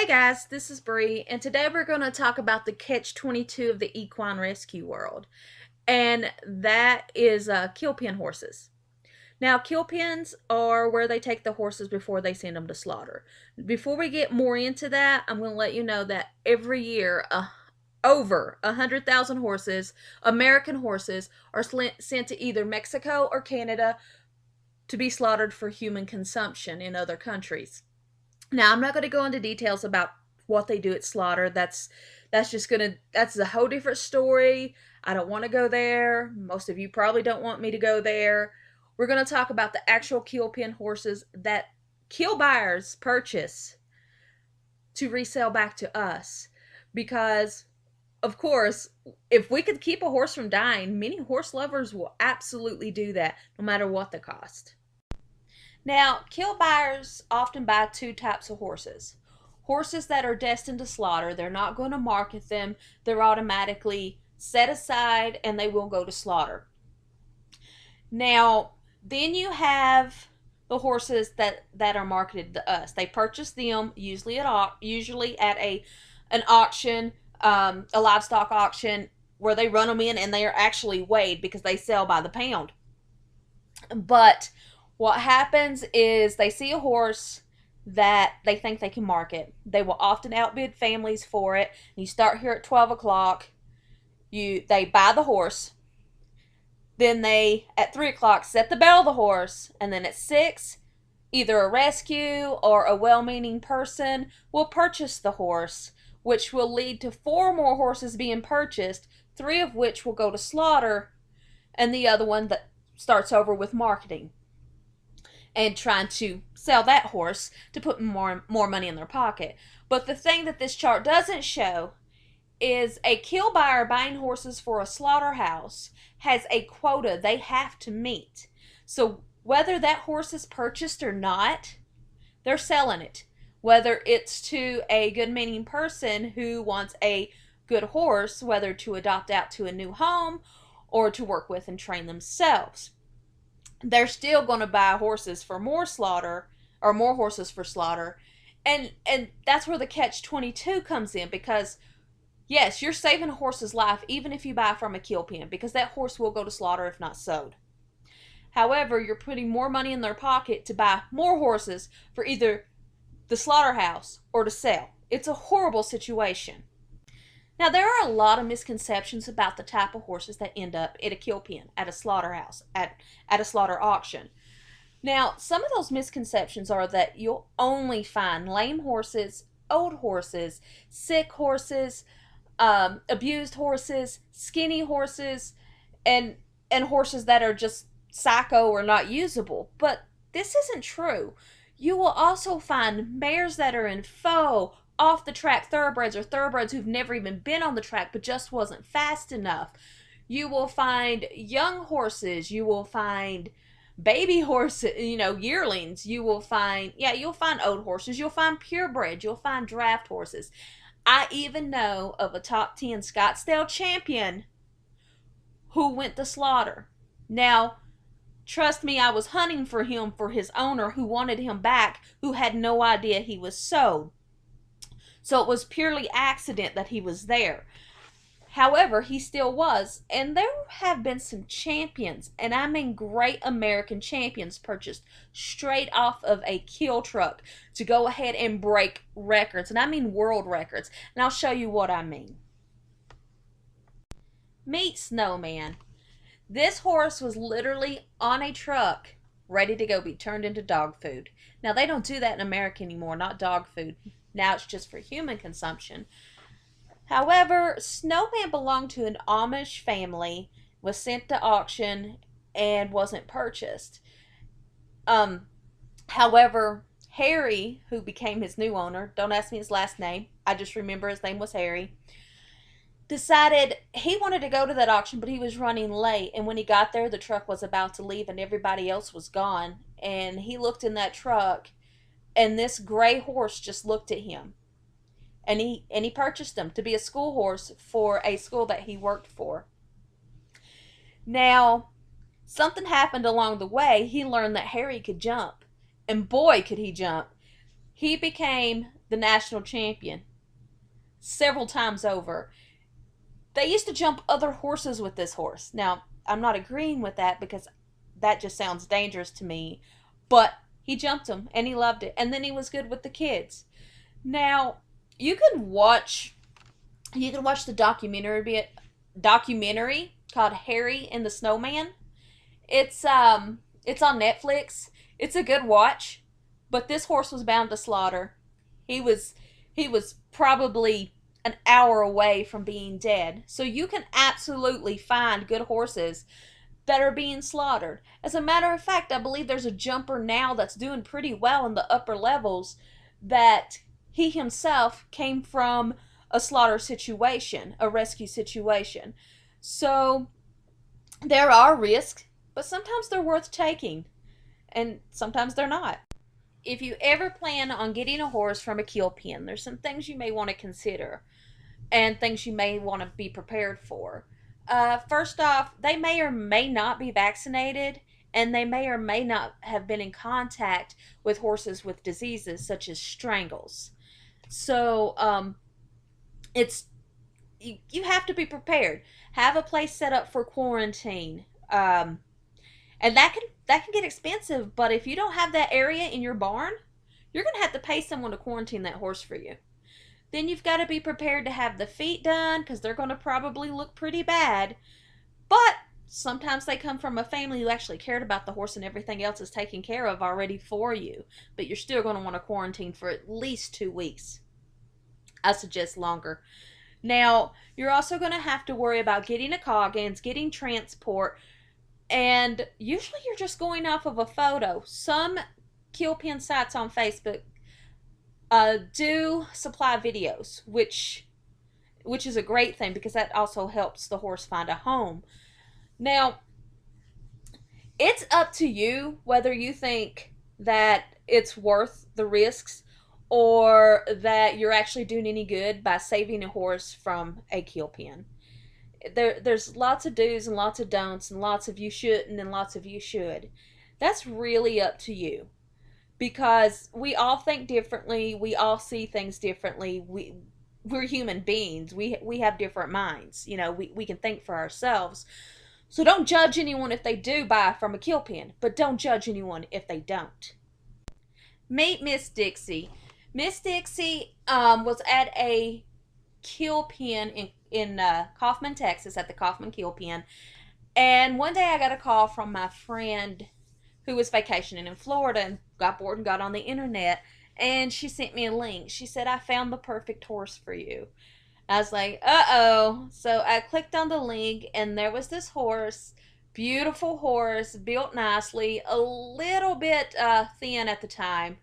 Hey guys, this is Bree, and today we're going to talk about the catch-22 of the equine rescue world, and that is kill pen horses. Now, kill pens are where they take the horses before they send them to slaughter. Before we get more into that, I'm going to let you know that every year, over 100,000 horses, American horses, are sent to either Mexico or Canada to be slaughtered for human consumption in other countries. Now, I'm not going to go into details about what they do at slaughter. That's a whole different story. I don't want to go there. Most of you probably don't want me to go there. We're going to talk about the actual kill pen horses that kill buyers purchase to resell back to us. Because, of course, if we could keep a horse from dying, many horse lovers will absolutely do that, no matter what the cost. Now, kill buyers often buy two types of horses. Horses that are destined to slaughter, they're not going to market them, they're automatically set aside and they will go to slaughter. Now, then you have the horses that are marketed to us. They purchase them usually at an auction, a livestock auction, where they run them in and they are actually weighed because they sell by the pound. But what happens is they see a horse that they think they can market. They will often outbid families for it. You start here at 12 o'clock. They buy the horse. Then they, at 3 o'clock, set the bell of the horse. And then at 6, either a rescue or a well-meaning person will purchase the horse, which will lead to 4 more horses being purchased, 3 of which will go to slaughter, and the other one that starts over with marketing and trying to sell that horse to put more money in their pocket. But the thing that this chart doesn't show is a kill buyer buying horses for a slaughterhouse has a quota they have to meet. So whether that horse is purchased or not, they're selling it. Whether it's to a good-meaning person who wants a good horse, whether to adopt out to a new home or to work with and train themselves, they're still going to buy horses for more slaughter, or more horses for slaughter. And that's where the catch-22 comes in, because yes, you're saving a horse's life even if you buy from a kill pen, because that horse will go to slaughter if not sold. However, you're putting more money in their pocket to buy more horses for either the slaughterhouse or to sell. It's a horrible situation. Now, there are a lot of misconceptions about the type of horses that end up at a kill pen, at a slaughterhouse, at a slaughter auction. Now, some of those misconceptions are that you'll only find lame horses, old horses, sick horses, abused horses, skinny horses, and horses that are just psycho or not usable. But this isn't true. You will also find mares that are in faux, off the track thoroughbreds, or thoroughbreds who've never even been on the track but just wasn't fast enough. You will find young horses. You will find baby horses, yearlings. You'll find old horses. You'll find purebred. You'll find draft horses. I even know of a top 10 Scottsdale champion who went to slaughter. Now, trust me, I was hunting for him for his owner who wanted him back, who had no idea he was sold. So it was purely accident that he was there. However, he still was. And there have been some champions, and I mean great American champions, purchased straight off of a kill truck to go ahead and break records. And I mean world records. And I'll show you what I mean. Meet Snowman. This horse was literally on a truck ready to go be turned into dog food. Now, they don't do that in America anymore, not dog food. Now it's just for human consumption. However, Snowman belonged to an Amish family, was sent to auction, and wasn't purchased. However, Harry, who became his new owner, don't ask me his last name, I just remember his name was Harry, decided he wanted to go to that auction, but he was running late. And when he got there, the truck was about to leave and everybody else was gone. And he looked in that truck, and this gray horse just looked at him, and he purchased him to be a school horse for a school that he worked for. Now, something happened along the way. He learned that Harry could jump, and boy could he jump. He became the national champion several times over. They used to jump other horses with this horse. Now, I'm not agreeing with that because that just sounds dangerous to me. But he jumped them and he loved it. And then he was good with the kids. Now, you can watch the documentary called Harry and the Snowman. It's on Netflix. It's a good watch. But this horse was bound to slaughter. He was he was probably an hour away from being dead. So you can absolutely find good horses that are being slaughtered. As a matter of fact, I believe there's a jumper now that's doing pretty well in the upper levels that he himself came from a slaughter situation, a rescue situation. So there are risks, but sometimes they're worth taking, and sometimes they're not. If you ever plan on getting a horse from a kill pen, there's some things you may want to consider and things you may want to be prepared for. First off, they may or may not be vaccinated, and they may or may not have been in contact with horses with diseases such as strangles. So it's you have to be prepared. Have a place set up for quarantine, and that can get expensive. But if you don't have that area in your barn, you're gonna have to pay someone to quarantine that horse for you. Then you've got to be prepared to have the feet done because they're going to probably look pretty bad. But sometimes they come from a family who actually cared about the horse and everything else is taken care of already for you. But you're still going to want to quarantine for at least 2 weeks. I suggest longer. Now, you're also going to have to worry about getting a Coggins, getting transport, and usually you're just going off of a photo. Some kill pen sites on Facebook do supply videos, which is a great thing because that also helps the horse find a home. Now, it's up to you whether you think that it's worth the risks or that you're actually doing any good by saving a horse from a kill pen. There's lots of do's and lots of don'ts and lots of you shouldn't and lots of you should. That's really up to you because we all think differently, we all see things differently. We're human beings. We have different minds. We can think for ourselves. So don't judge anyone if they do buy from a kill pen, but don't judge anyone if they don't. Meet Miss Dixie. Miss Dixie was at a kill pen in Kaufman, Texas, at the Kaufman Kill Pen. And one day I got a call from my friend who was vacationing in Florida and got bored and got on the internet. And she sent me a link. She said, I found the perfect horse for you. I was like, uh-oh. So I clicked on the link and there was this horse. Beautiful horse, built nicely, a little bit thin at the time.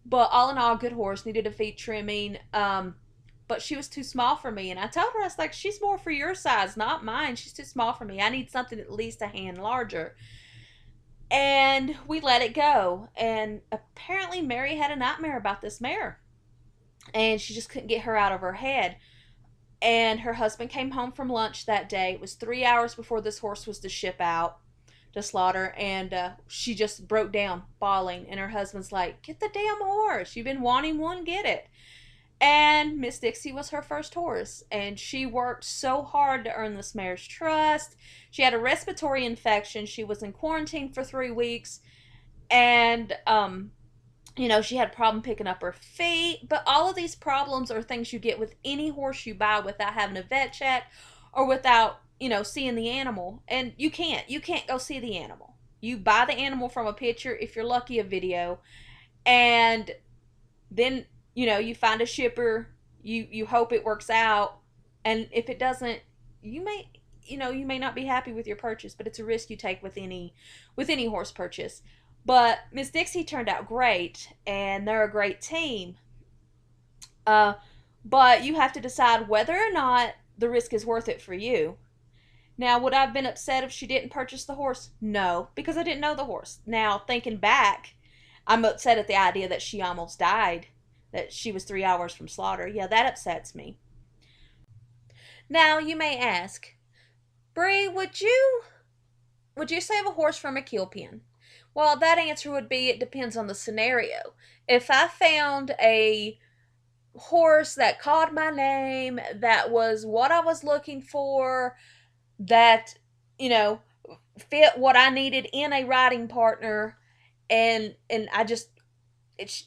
But all in all, good horse, needed a feet trimming. But she was too small for me. And I told her, I was like, she's more for your size, not mine. She's too small for me. I need something at least a hand larger. And we let it go. And apparently Mary had a nightmare about this mare. And she just couldn't get her out of her head. And her husband came home from lunch that day. It was 3 hours before this horse was to ship out to slaughter. And she just broke down, bawling. And her husband's like, get the damn horse. You've been wanting one, get it. And Miss Dixie was her first horse, and she worked so hard to earn this mare's trust. She had a respiratory infection. She was in quarantine for 3 weeks, and she had a problem picking up her feet. But all of these problems are things you get with any horse you buy without having a vet check or without seeing the animal. And you can't go see the animal. You buy the animal from a picture, if you're lucky, a video, and then you find a shipper, you hope it works out, and if it doesn't, you may not be happy with your purchase, but it's a risk you take with any horse purchase. But Miss Dixie turned out great, and they're a great team. But you have to decide whether or not the risk is worth it for you. Now, would I have been upset if she didn't purchase the horse? No, because I didn't know the horse. Now, thinking back, I'm upset at the idea that she almost died, that she was 3 hours from slaughter. Yeah, that upsets me. Now, you may ask, Bree, would you save a horse from a kill pen? Well, that answer would be it depends on the scenario. If I found a horse that called my name, that was what I was looking for, that, you know, fit what I needed in a riding partner, and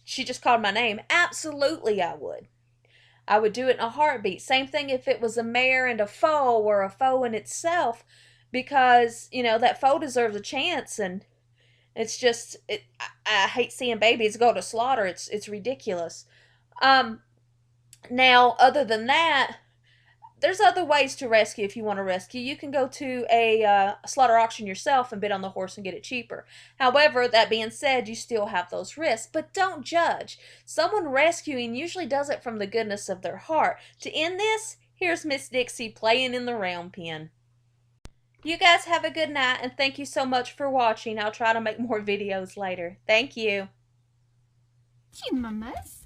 she just called my name, absolutely I would. I would do it in a heartbeat. Same thing if it was a mare and a foal, or a foal in itself, because that foal deserves a chance, and it's just I hate seeing babies go to slaughter. It's ridiculous. Um, Now, other than that, there's other ways to rescue. If you want to rescue, you can go to a slaughter auction yourself and bid on the horse and get it cheaper. However, that being said, you still have those risks, but don't judge. Someone rescuing usually does it from the goodness of their heart. To end this, here's Miss Dixie playing in the round pen. You guys have a good night, and thank you so much for watching. I'll try to make more videos later. Thank you. You mamas.